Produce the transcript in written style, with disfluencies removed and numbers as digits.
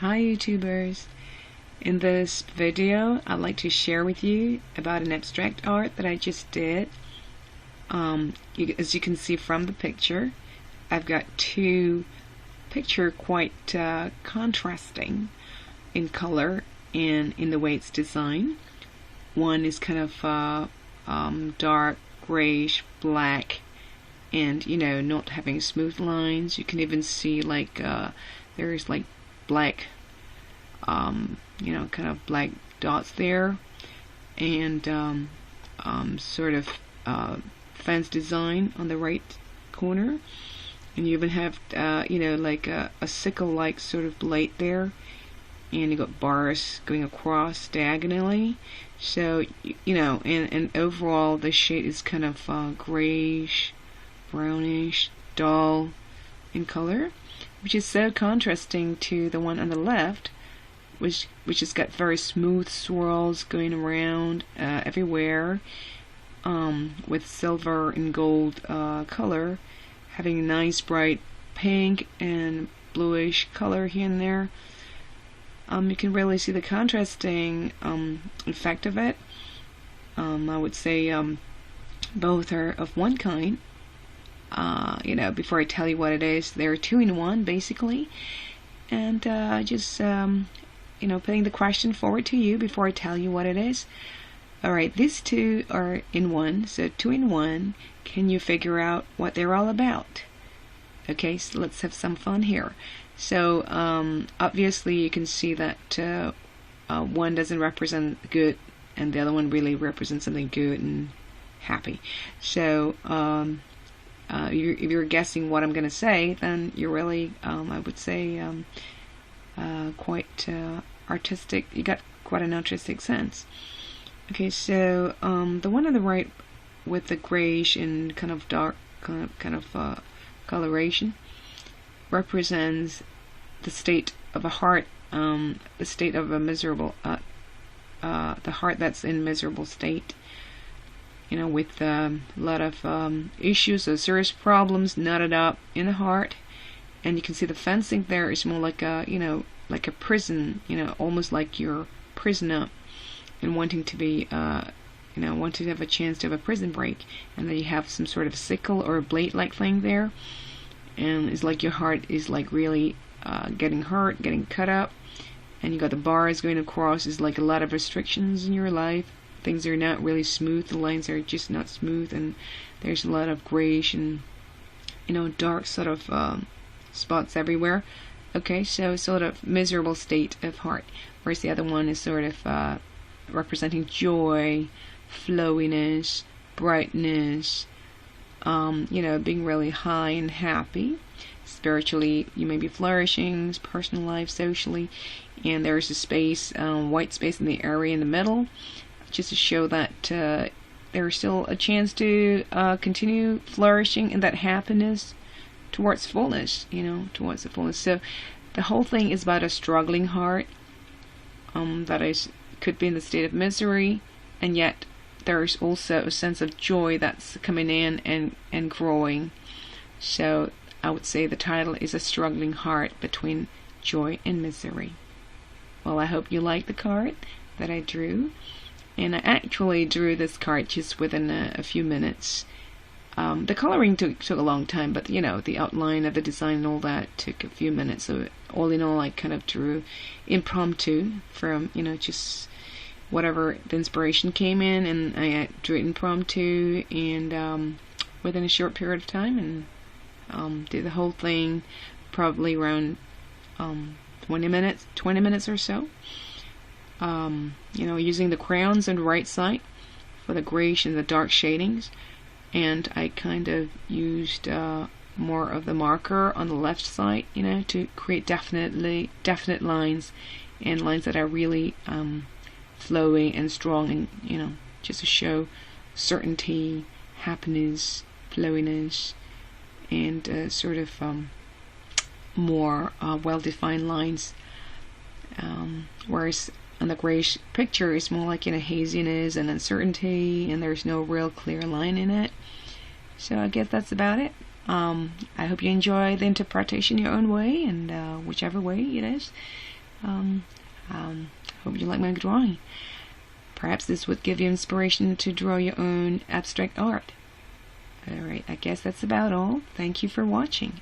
Hi YouTubers! In this video I'd like to share with you about an abstract art that I just did. As you can see from the picture, I've got two pictures quite contrasting in color and in the way it's designed. One is kind of dark grayish black and not having smooth lines. You can even see like there's like black kind of black dots there, and sort of fence design on the right corner, and you even have like a sickle-like sort of blade there, and you got bars going across diagonally. So and overall the shade is kind of grayish, brownish, dull in color, which is so contrasting to the one on the left, which has got very smooth swirls going around everywhere, with silver and gold color, having a nice bright pink and bluish color here and there. You can really see the contrasting effect of it. I would say both are of one kind. Before I tell you what it is, they're two in one basically, and just putting the question forward to you before I tell you what it is. Alright, these two are in one, so two in one. Can you figure out what they're all about? Okay, so let's have some fun here. So obviously you can see that one doesn't represent good and the other one really represents something good and happy. So if you're guessing what I'm going to say, then you're really, I would say, quite artistic. You got quite an artistic sense. Okay, so the one on the right with the grayish and kind of dark kind of coloration represents the state of a heart, the state of a miserable, the heart that's in miserable state. With a lot of issues or serious problems knotted up in the heart. And you can see the fencing there is more like a, like a prison, almost like you're prisoner and wanting to be, wanting to have a chance to have a prison break. And then you have some sort of sickle or blade-like thing there. And it's like your heart is like really getting hurt, getting cut up. And you got the bars going across. It's like a lot of restrictions in your life. Things are not really smooth. The lines are just not smooth, and there's a lot of grayish and dark sort of spots everywhere. Okay, so sort of miserable state of heart, whereas the other one is sort of representing joy, flowiness, brightness, being really high and happy. Spiritually, you may be flourishing, personal life, socially, and there's a space, white space in the area in the middle, just to show that there's still a chance to continue flourishing in that happiness towards fullness, towards the fullness. So the whole thing is about a struggling heart that could be in the state of misery, and yet there's also a sense of joy that's coming in and growing. So I would say the title is A Struggling Heart Between Joy and Misery. Well, I hope you like the card that I drew. And I actually drew this card just within a few minutes. The coloring took a long time, but the outline of the design and all that took a few minutes. So all in all, I kind of drew impromptu from just whatever the inspiration came in, and I drew it impromptu and within a short period of time, and did the whole thing probably around 20 minutes or so. Using the crayons on the right side for the grayish and the dark shadings, and I kind of used more of the marker on the left side, to create definite lines, and lines that are really flowing and strong, and just to show certainty, happiness, flowiness, and sort of more well-defined lines, whereas on the grayish picture it's more like haziness and uncertainty, and there's no real clear line in it. So I guess that's about it. I hope you enjoy the interpretation your own way, and whichever way it is. Hope you like my drawing. Perhaps this would give you inspiration to draw your own abstract art. Alright, I guess that's about all. Thank you for watching.